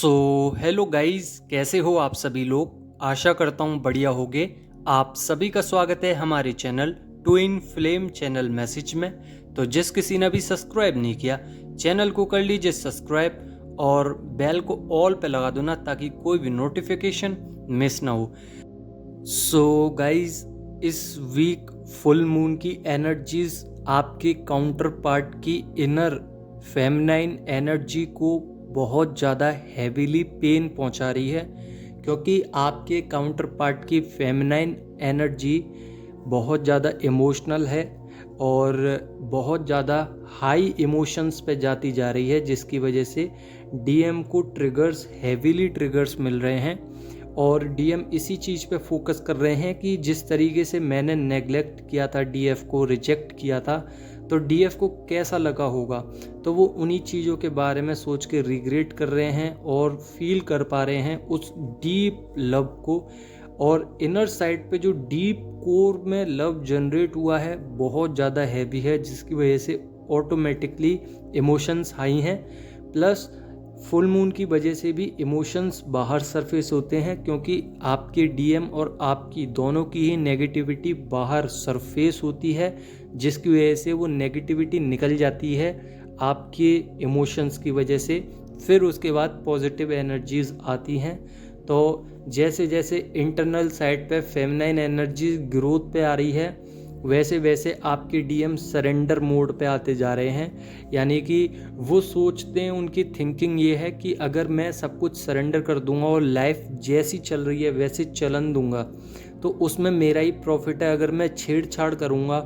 Hello guys, कैसे हो आप सभी लोग। आशा करता हूँ बढ़िया होगे। आप सभी का स्वागत है हमारे channel twin flame channel message में। तो जिस किसी ने भी सब्सक्राइब नहीं किया, चैनल को कर लीजिए सब्सक्राइब और बेल को ऑल पे लगा दो ना, ताकि कोई भी नोटिफिकेशन मिस ना हो। गाइस, इस वीक फुल मून की एनर्जीज आपके काउंटर पार्ट की इनर फेमिनाइन एनर्जी को बहुत ज़्यादा हैवीली पेन पहुंचा रही है, क्योंकि आपके काउंटर पार्ट की फेमिनाइन एनर्जी बहुत ज़्यादा इमोशनल है और बहुत ज़्यादा हाई इमोशंस पे जाती जा रही है, जिसकी वजह से डीएम को हैवीली ट्रिगर्स मिल रहे हैं। और डीएम इसी चीज़ पे फोकस कर रहे हैं कि जिस तरीके से मैंने नेग्लेक्ट किया था, डीएफ को रिजेक्ट किया था, तो डीएफ को कैसा लगा होगा। तो वो उन्हीं चीज़ों के बारे में सोच के रिग्रेट कर रहे हैं और फील कर पा रहे हैं उस डीप लव को। और इनर साइड पे जो डीप कोर में लव जनरेट हुआ है बहुत ज़्यादा हैवी है, जिसकी वजह से ऑटोमेटिकली इमोशंस हाई हैं। प्लस फुल मून की वजह से भी इमोशंस बाहर सरफेस होते हैं, क्योंकि आपके डीएम और आपकी दोनों की ही नेगेटिविटी बाहर सरफेस होती है, जिसकी वजह से वो नेगेटिविटी निकल जाती है आपके इमोशंस की वजह से। फिर उसके बाद पॉजिटिव एनर्जीज आती हैं। तो जैसे जैसे इंटरनल साइड पे फेमिनाइन एनर्जी ग्रोथ पे आ रही है, वैसे वैसे आपके डीएम सरेंडर मोड पे आते जा रहे हैं। यानी कि वो सोचते हैं, उनकी थिंकिंग ये है कि अगर मैं सब कुछ सरेंडर कर दूंगा और लाइफ जैसी चल रही है वैसे चलन दूंगा, तो उसमें मेरा ही प्रॉफिट है। अगर मैं छेड़छाड़ करूंगा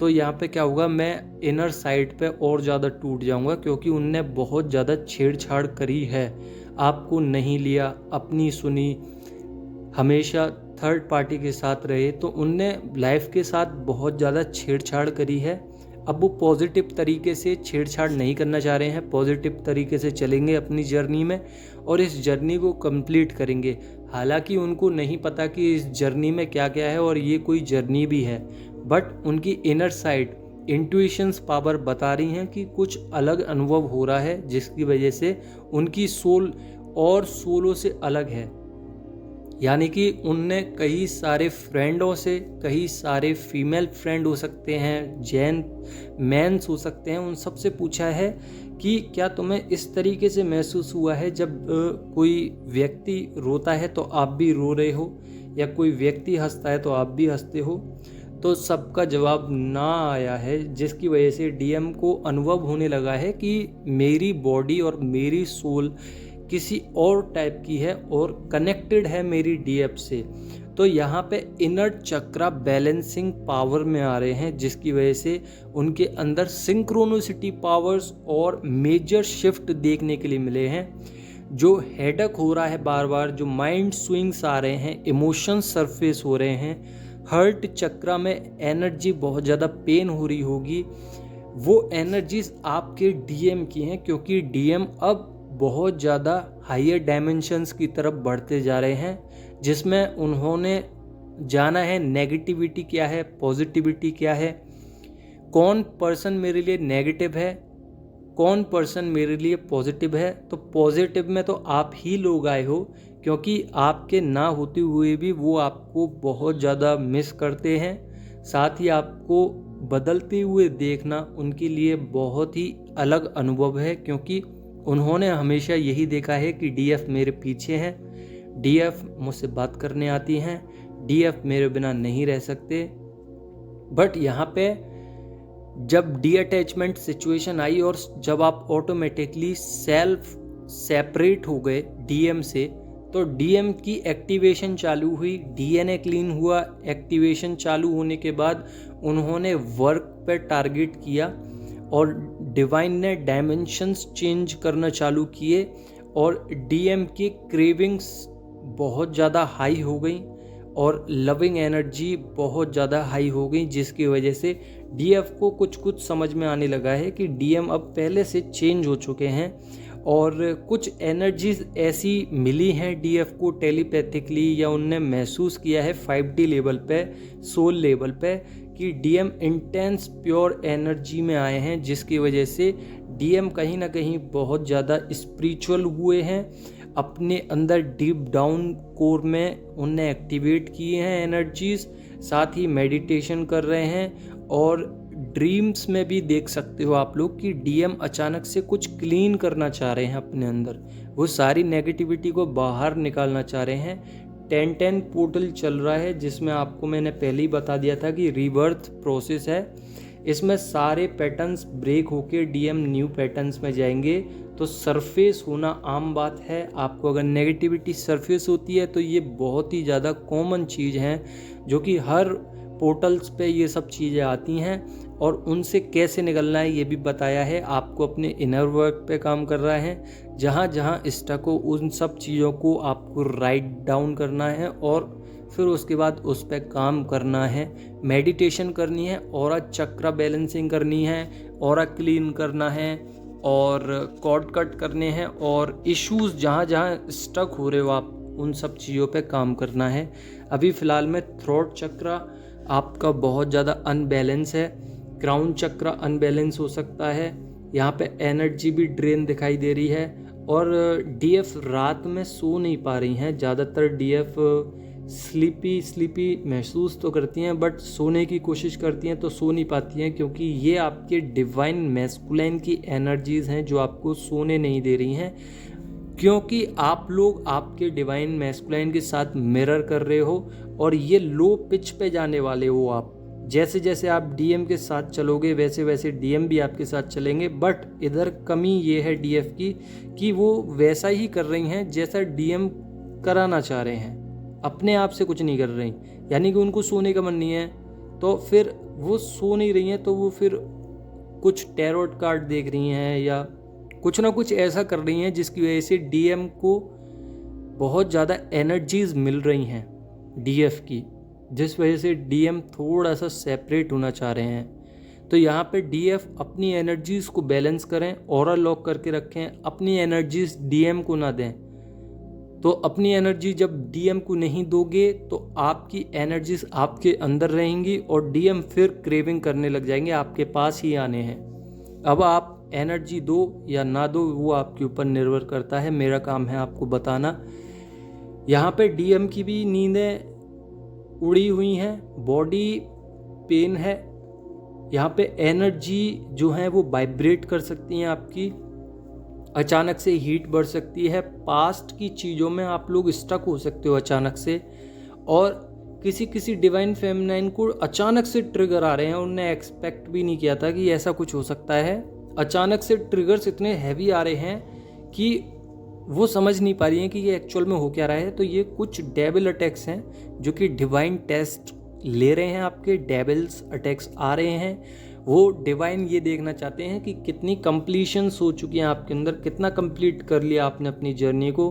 तो यहाँ पे क्या होगा, मैं इनर साइड पे और ज़्यादा टूट जाऊंगा, क्योंकि उनने बहुत ज़्यादा छेड़छाड़ करी है, आपको नहीं लिया, अपनी सुनी, हमेशा थर्ड पार्टी के साथ रहे, तो उनने लाइफ के साथ बहुत ज़्यादा छेड़छाड़ करी है। अब वो पॉजिटिव तरीके से छेड़छाड़ नहीं करना चाह रहे हैं, पॉजिटिव तरीके से चलेंगे अपनी जर्नी में और इस जर्नी को कंप्लीट करेंगे। हालांकि उनको नहीं पता कि इस जर्नी में क्या क्या है और ये कोई जर्नी भी है, बट उनकी इनर साइड इंट्यूशंस पावर बता रही हैं कि कुछ अलग अनुभव हो रहा है, जिसकी वजह से उनकी सोल और सोलों से अलग है। यानी कि उनने कई सारे फ्रेंडों से, कई सारे फीमेल फ्रेंड हो सकते हैं, जैन मैंस हो सकते हैं, उन सब से पूछा है कि क्या तुम्हें इस तरीके से महसूस हुआ है जब कोई व्यक्ति रोता है तो आप भी रो रहे हो, या कोई व्यक्ति हंसता है तो आप भी हंसते हो। तो सबका जवाब ना आया है, जिसकी वजह से डीएम को अनुभव होने लगा है कि मेरी बॉडी और मेरी सोल किसी और टाइप की है और कनेक्टेड है मेरी डीएफ से। तो यहाँ पे इनर चक्रा बैलेंसिंग पावर में आ रहे हैं, जिसकी वजह से उनके अंदर सिंक्रोनिसिटी पावर्स और मेजर शिफ्ट देखने के लिए मिले हैं। जो हेडक हो रहा है बार बार, जो माइंड स्विंग्स आ रहे हैं, इमोशंस सरफेस हो रहे हैं, हर्ट चक्रा में एनर्जी बहुत ज़्यादा पेन हो रही होगी, वो एनर्जीज आपके डीएम की हैं, क्योंकि डीएम अब बहुत ज़्यादा हायर डायमेंशंस की तरफ बढ़ते जा रहे हैं, जिसमें उन्होंने जाना है नेगेटिविटी क्या है, पॉजिटिविटी क्या है, कौन पर्सन मेरे लिए नेगेटिव है, कौन पर्सन मेरे लिए पॉजिटिव है। तो पॉजिटिव में तो आप ही लोग आए हो, क्योंकि आपके ना होते हुए भी वो आपको बहुत ज़्यादा मिस करते हैं। साथ ही आपको बदलते हुए देखना उनके लिए बहुत ही अलग अनुभव है, क्योंकि उन्होंने हमेशा यही देखा है कि डीएफ मेरे पीछे हैं, डीएफ मुझसे बात करने आती हैं, डीएफ मेरे बिना नहीं रह सकते। बट यहाँ पे जब डी अटैचमेंट सिचुएशन आई और जब आप ऑटोमेटिकली सेल्फ सेपरेट हो गए डीएम से, तो डीएम की एक्टिवेशन चालू हुई, डीएनए क्लीन हुआ। एक्टिवेशन चालू होने के बाद उन्होंने वर्क पे टारगेट किया और डिवाइन ने डायमेंशंस चेंज करना चालू किए और डीएम की क्रेविंग्स बहुत ज़्यादा हाई हो गई और लविंग एनर्जी बहुत ज़्यादा हाई हो गई, जिसकी वजह से डीएफ को कुछ कुछ समझ में आने लगा है कि डीएम अब पहले से चेंज हो चुके हैं। और कुछ एनर्जीज ऐसी मिली हैं डीएफ को टेलीपैथिकली, या उनने महसूस किया है 5D लेवल पे, सोल लेवल पे, कि डीएम इंटेंस प्योर एनर्जी में आए हैं, जिसकी वजह से डीएम कहीं ना कहीं बहुत ज़्यादा स्पिरिचुअल हुए हैं। अपने अंदर डीप डाउन कोर में उनने एक्टिवेट किए हैं एनर्जीज, साथ ही मेडिटेशन कर रहे हैं। और ड्रीम्स में भी देख सकते हो आप लोग कि डीएम अचानक से कुछ क्लीन करना चाह रहे हैं अपने अंदर, वो सारी नेगेटिविटी को बाहर निकालना चाह रहे हैं। 10-10 पोर्टल चल रहा है जिसमें आपको मैंने पहले ही बता दिया था कि रीबर्थ प्रोसेस है। इसमें सारे पैटर्न्स ब्रेक होके डीएम न्यू पैटर्न्स में जाएंगे। तो सरफेस होना आम बात है, आपको अगर नेगेटिविटी सरफेस होती है तो ये बहुत ही ज़्यादा कॉमन चीज़ है, जो कि हर पोर्टल्स पे ये सब चीज़ें आती हैं। और उनसे कैसे निकलना है ये भी बताया है। आपको अपने इनर वर्क पे काम कर रहा है, जहाँ जहाँ स्टक हो उन सब चीज़ों को आपको राइट डाउन करना है और फिर उसके बाद उस पर काम करना है। मेडिटेशन करनी है, ऑरा चक्र बैलेंसिंग करनी है, ऑरा क्लीन करना है और कॉर्ड कट करने हैं, और इश्यूज जहाँ जहाँ स्टक हो रहे हो आप उन सब चीज़ों पे काम करना है। अभी फ़िलहाल में थ्रोट चक्र आपका बहुत ज़्यादा अनबैलेंस है, क्राउन चक्र अनबैलेंस हो सकता है, यहाँ पे एनर्जी भी ड्रेन दिखाई दे रही है। और डीएफ रात में सो नहीं पा रही हैं, ज़्यादातर डीएफ स्लीपी महसूस तो करती हैं, बट सोने की कोशिश करती हैं तो सो नहीं पाती हैं, क्योंकि ये आपके डिवाइन मैस्कुलाइन की एनर्जीज़ हैं जो आपको सोने नहीं दे रही हैं। क्योंकि आप लोग आपके डिवाइन मैस्कुलाइन के साथ मिरर कर रहे हो और ये लो पिच पे जाने वाले हो आप। जैसे जैसे आप डीएम के साथ चलोगे वैसे वैसे डीएम भी आपके साथ चलेंगे। बट इधर कमी ये है डीएफ की कि वो वैसा ही कर रही हैं जैसा डीएम कराना चाह रहे हैं, अपने आप से कुछ नहीं कर रही। यानी कि उनको सोने का मन नहीं है, तो फिर वो सो नहीं रही हैं, तो वो फिर कुछ टैरोट कार्ड देख रही हैं या कुछ ना कुछ ऐसा कर रही हैं जिसकी वजह से डीएम को बहुत ज़्यादा एनर्जीज मिल रही हैं डीएफ की, जिस वजह से डीएम थोड़ा सा सेपरेट होना चाह रहे हैं। तो यहाँ पे डीएफ अपनी एनर्जीज़ को बैलेंस करें, ऑरा लॉक करके रखें, अपनी एनर्जीज डीएम को ना दें। तो अपनी एनर्जी जब डीएम को नहीं दोगे तो आपकी एनर्जीज आपके अंदर रहेंगी और डीएम फिर क्रेविंग करने लग जाएंगे, आपके पास ही आने हैं। अब आप एनर्जी दो या ना दो वो आपके ऊपर निर्भर करता है, मेरा काम है आपको बताना। यहाँ पे डीएम की भी नींदें उड़ी हुई हैं, बॉडी पेन है, यहाँ पे एनर्जी जो है वो वाइब्रेट कर सकती हैं आपकी, अचानक से हीट बढ़ सकती है, पास्ट की चीज़ों में आप लोग स्टक हो सकते हो अचानक से। और किसी किसी डिवाइन फेमिनाइन को अचानक से ट्रिगर आ रहे हैं, उन्होंने एक्सपेक्ट भी नहीं किया था कि ऐसा कुछ हो सकता है। अचानक से ट्रिगर्स इतने हैवी आ रहे हैं कि वो समझ नहीं पा रही हैं कि ये एक्चुअल में हो क्या रहा है। तो ये कुछ डेविल अटैक्स हैं जो कि डिवाइन टेस्ट ले रहे हैं, आपके डेविल्स अटैक्स आ रहे हैं। वो डिवाइन ये देखना चाहते हैं कि कितनी कंप्लीशंस हो चुकी हैं आपके अंदर, कितना कंप्लीट कर लिया आपने अपनी जर्नी को,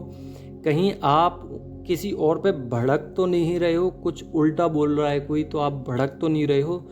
कहीं आप किसी और पे भड़क तो नहीं रहे हो, कुछ उल्टा बोल रहा है कोई तो आप भड़क तो नहीं रहे हो।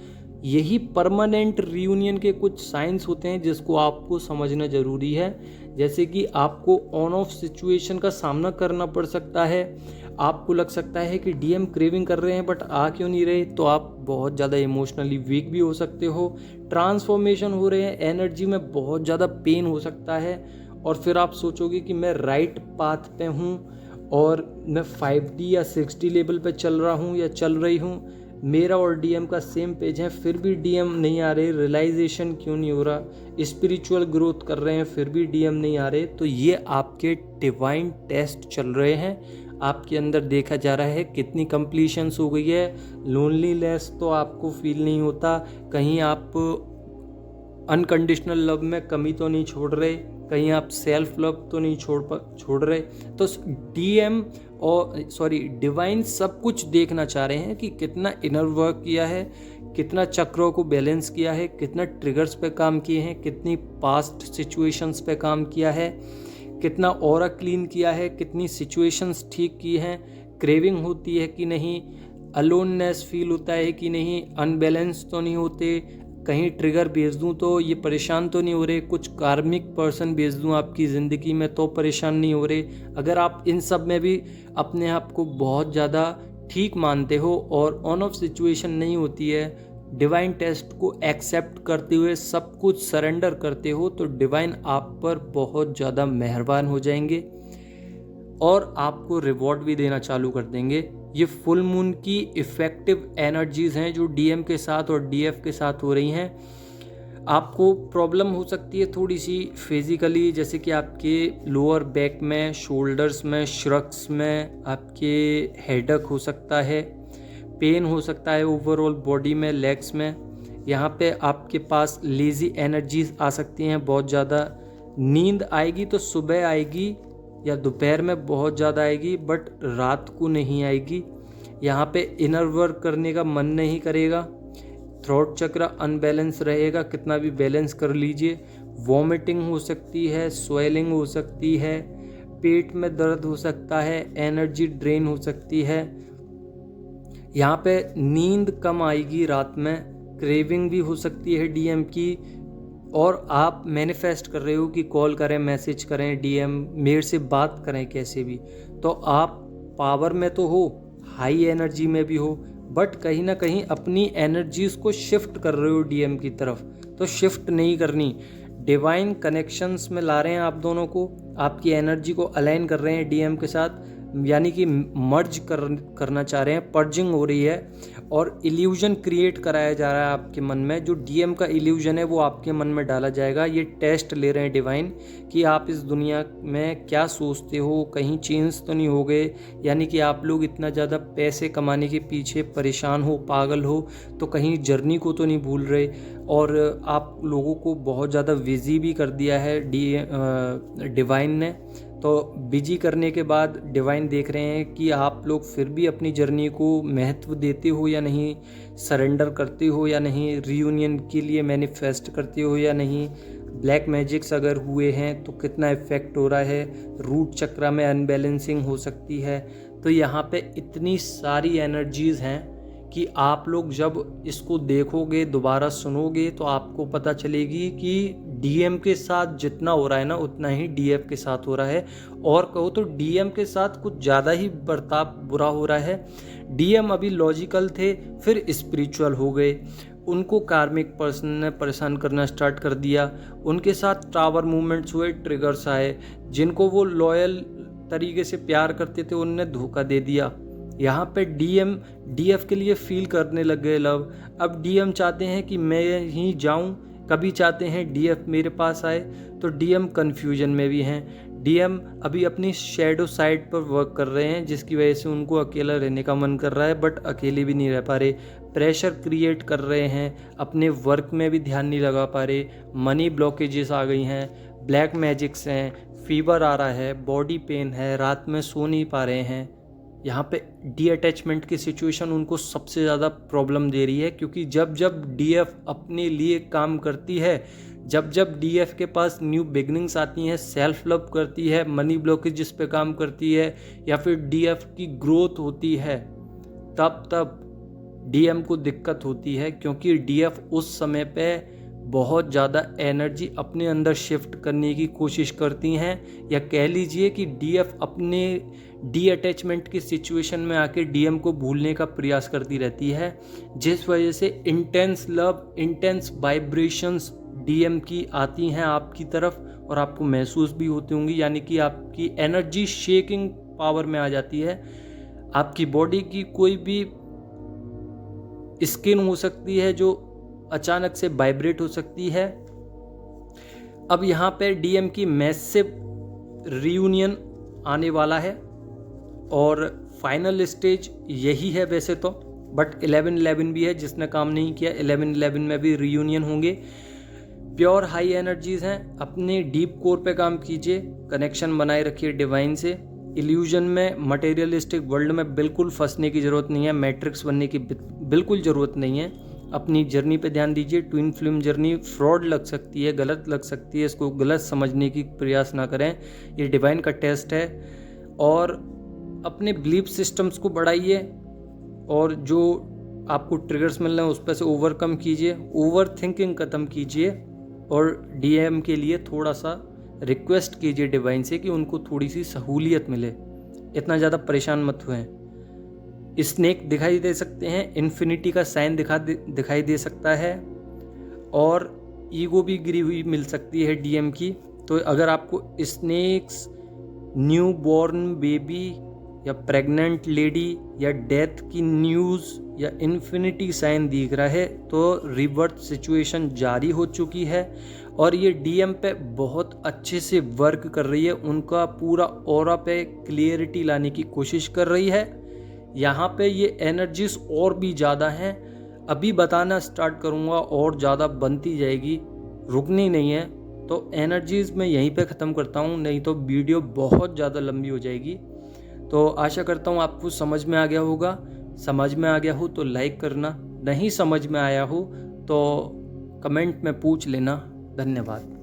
यही परमानेंट रियूनियन के कुछ साइंस होते हैं जिसको आपको समझना ज़रूरी है। जैसे कि आपको ऑन ऑफ सिचुएशन का सामना करना पड़ सकता है, आपको लग सकता है कि डीएम क्रेविंग कर रहे हैं बट आ क्यों नहीं रहे, तो आप बहुत ज़्यादा इमोशनली वीक भी हो सकते हो। ट्रांसफॉर्मेशन हो रहे हैं, एनर्जी में बहुत ज़्यादा पेन हो सकता है और फिर आप सोचोगे कि मैं राइट पाथ पे हूँ और मैं 5D या 6D लेवल पे चल रहा हूँ या चल रही हूँ, मेरा और डीएम का सेम पेज है फिर भी डीएम नहीं आ रहे, रियलाइजेशन क्यों नहीं हो रहा, स्पिरिचुअल ग्रोथ कर रहे हैं फिर भी डीएम नहीं आ रहे। तो ये आपके डिवाइन टेस्ट चल रहे हैं, आपके अंदर देखा जा रहा है कितनी कंप्लीशंस हो गई है। लोनलीनेस तो आपको फील नहीं होता, कहीं आप अनकंडीशनल लव में कमी तो नहीं छोड़ रहे, कहीं आप सेल्फ लव तो नहीं छोड़ रहे। तो डीएम और डिवाइन सब कुछ देखना चाह रहे हैं कि कितना इनर वर्क किया है, कितना चक्रों को बैलेंस किया है, कितना ट्रिगर्स पे काम किए हैं, कितनी पास्ट सिचुएशंस पे काम किया है, कितना ऑरा क्लीन किया है, कितनी सिचुएशंस ठीक की हैं, क्रेविंग होती है कि नहीं, अलोननेस फील होता है कि नहीं, अनबैलेंस तो नहीं होते, कहीं ट्रिगर भेज दूँ तो ये परेशान तो नहीं हो रहे, कुछ कार्मिक पर्सन भेज दूँ आपकी ज़िंदगी में तो परेशान नहीं हो रहे। अगर आप इन सब में भी अपने आप को बहुत ज़्यादा ठीक मानते हो और ऑन ऑफ सिचुएशन नहीं होती है, डिवाइन टेस्ट को एक्सेप्ट करते हुए सब कुछ सरेंडर करते हो, तो डिवाइन आप पर बहुत ज़्यादा मेहरबान हो जाएंगे। और आपको रिवॉर्ड भी देना चालू कर देंगे। ये फुल मून की इफ़ेक्टिव एनर्जीज़ हैं जो डीएम के साथ और डीएफ के साथ हो रही हैं। आपको प्रॉब्लम हो सकती है थोड़ी सी फिज़िकली, जैसे कि आपके लोअर बैक में, शोल्डर्स में, श्रक्स में आपके हेडेक हो सकता है, पेन हो सकता है ओवरऑल बॉडी में, लेग्स में। यहाँ पे आपके पास लेज़ी एनर्जीज आ सकती हैं बहुत ज़्यादा। नींद आएगी तो सुबह आएगी या दोपहर में बहुत ज़्यादा आएगी, बट रात को नहीं आएगी। यहाँ पे इनर वर्क करने का मन नहीं करेगा। थ्रोट चक्र अनबैलेंस रहेगा, कितना भी बैलेंस कर लीजिए। वॉमिटिंग हो सकती है, स्वेलिंग हो सकती है, पेट में दर्द हो सकता है, एनर्जी ड्रेन हो सकती है। यहाँ पे नींद कम आएगी रात में, क्रेविंग भी हो सकती है डीएम की। और आप मैनिफेस्ट कर रहे हो कि कॉल करें, मैसेज करें, डीएम मेरे से बात करें कैसे भी, तो आप पावर में तो हो, हाई एनर्जी में भी हो, बट कहीं ना कहीं अपनी एनर्जीज को शिफ्ट कर रहे हो डीएम की तरफ। तो शिफ्ट नहीं करनी, डिवाइन कनेक्शंस में ला रहे हैं आप दोनों को, आपकी एनर्जी को अलाइन कर रहे हैं डीएम के साथ, यानी कि मर्ज करना चाह रहे हैं, पर्जिंग हो रही है और इल्यूजन क्रिएट कराया जा रहा है आपके मन में। जो डीएम का इल्यूजन है वो आपके मन में डाला जाएगा। ये टेस्ट ले रहे हैं डिवाइन कि आप इस दुनिया में क्या सोचते हो, कहीं चेंज तो नहीं हो गए, यानी कि आप लोग इतना ज़्यादा पैसे कमाने के पीछे परेशान हो, पागल हो, तो कहीं जर्नी को तो नहीं भूल रहे। और आप लोगों को बहुत ज़्यादा बिजी भी कर दिया है डिवाइन ने। तो बिजी करने के बाद डिवाइन देख रहे हैं कि आप लोग फिर भी अपनी जर्नी को महत्व देते हो या नहीं, सरेंडर करते हो या नहीं, रीयूनियन के लिए मैनिफेस्ट करते हो या नहीं, ब्लैक मैजिक्स अगर हुए हैं तो कितना इफेक्ट हो रहा है, रूट चक्र में अनबैलेंसिंग हो सकती है। तो यहाँ पे इतनी सारी एनर्जीज़ हैं कि आप लोग जब इसको देखोगे, दोबारा सुनोगे, तो आपको पता चलेगी कि डीएम के साथ जितना हो रहा है ना उतना ही डीएफ के साथ हो रहा है। और कहो तो डीएम के साथ कुछ ज़्यादा ही बर्ताव बुरा हो रहा है। डीएम अभी लॉजिकल थे, फिर स्पिरिचुअल हो गए, उनको कार्मिक पर्सन ने परेशान करना स्टार्ट कर दिया, उनके साथ टावर मूवमेंट्स हुए, ट्रिगर्स आए, जिनको वो लॉयल तरीके से प्यार करते थे उनने धोखा दे दिया। यहाँ पे डीएम डीएफ के लिए फील करने लग गए लव। अब डीएम चाहते हैं कि मैं ही जाऊँ, कभी चाहते हैं डीएफ मेरे पास आए, तो डीएम कन्फ्यूजन में भी हैं। डीएम अभी अपनी शैडो साइड पर वर्क कर रहे हैं, जिसकी वजह से उनको अकेला रहने का मन कर रहा है, बट अकेले भी नहीं रह पा रहे। प्रेशर क्रिएट कर रहे हैं, अपने वर्क में भी ध्यान नहीं लगा पा रहे, मनी ब्लॉकेजेस आ गई हैं, ब्लैक मैजिक्स हैं, फीवर आ रहा है, बॉडी पेन है, रात में सो नहीं पा रहे हैं। यहाँ पे डी अटैचमेंट की सिचुएशन उनको सबसे ज़्यादा प्रॉब्लम दे रही है, क्योंकि जब जब डीएफ अपने लिए काम करती है, जब जब डीएफ के पास न्यू बिगनिंग्स आती हैं, सेल्फ लव करती है, मनी ब्लॉकेज पे काम करती है, या फिर डीएफ की ग्रोथ होती है, तब तब डीएम को दिक्कत होती है। क्योंकि डीएफ उस समय पे बहुत ज़्यादा एनर्जी अपने अंदर शिफ्ट करने की कोशिश करती हैं, या कह लीजिए कि डीएफ अपने डी अटैचमेंट की सिचुएशन में आके डीएम को भूलने का प्रयास करती रहती है, जिस वजह से intense love, intense vibrations DM की आती हैं आपकी तरफ, और आपको महसूस भी होती होंगी, यानी कि आपकी एनर्जी शेकिंग पावर में आ जाती है। आपकी बॉडी की कोई भी स्किन हो सकती है जो अचानक से वाइब्रेट हो सकती है। अब यहाँ पे डीएम की मैसिव रियूनियन आने वाला है, और फाइनल स्टेज यही है वैसे तो, बट 11-11 भी है जिसने काम नहीं किया, 11-11 में भी रियूनियन होंगे। प्योर हाई एनर्जीज हैं, अपने डीप कोर पे काम कीजिए, कनेक्शन बनाए रखिए डिवाइन से। इल्यूजन में, मटेरियलिस्टिक वर्ल्ड में बिल्कुल फंसने की ज़रूरत नहीं है, मैट्रिक्स बनने की बिल्कुल ज़रूरत नहीं है। अपनी जर्नी पे ध्यान दीजिए। ट्विन फ्लेम जर्नी फ्रॉड लग सकती है, गलत लग सकती है, इसको गलत समझने की प्रयास ना करें, ये डिवाइन का टेस्ट है। और अपने बिलीफ सिस्टम्स को बढ़ाइए, और जो आपको ट्रिगर्स मिल रहे हैं उस पर से ओवरकम कीजिए, ओवर थिंकिंग ख़त्म कीजिए, और डीएम के लिए थोड़ा सा रिक्वेस्ट कीजिए डिवाइन से कि उनको थोड़ी सी सहूलियत मिले, इतना ज़्यादा परेशान मत हुए। स्नेक दिखाई दे सकते हैं, इन्फिनिटी का साइन दिखाई दे सकता है, और ईगो भी गिरी हुई मिल सकती है डीएम की। तो अगर आपको स्नेक्स न्यू बॉर्न बेबी या प्रेग्नेंट लेडी या डेथ की न्यूज़ या इन्फिनिटी साइन दिख रहा है, तो रिवर्स सिचुएशन जारी हो चुकी है और ये डीएम पे बहुत अच्छे से वर्क कर रही है, उनका पूरा ऑरा पे क्लियरिटी लाने की कोशिश कर रही है। यहाँ पे ये एनर्जीज और भी ज़्यादा हैं, अभी बताना स्टार्ट करूँगा और ज़्यादा बनती जाएगी, रुकनी नहीं है। तो एनर्जीज मैं यहीं पे ख़त्म करता हूँ, नहीं तो वीडियो बहुत ज़्यादा लंबी हो जाएगी। तो आशा करता हूँ आपको समझ में आ गया होगा। समझ में आ गया हो तो लाइक करना, नहीं समझ में आया हो तो कमेंट में पूछ लेना। धन्यवाद।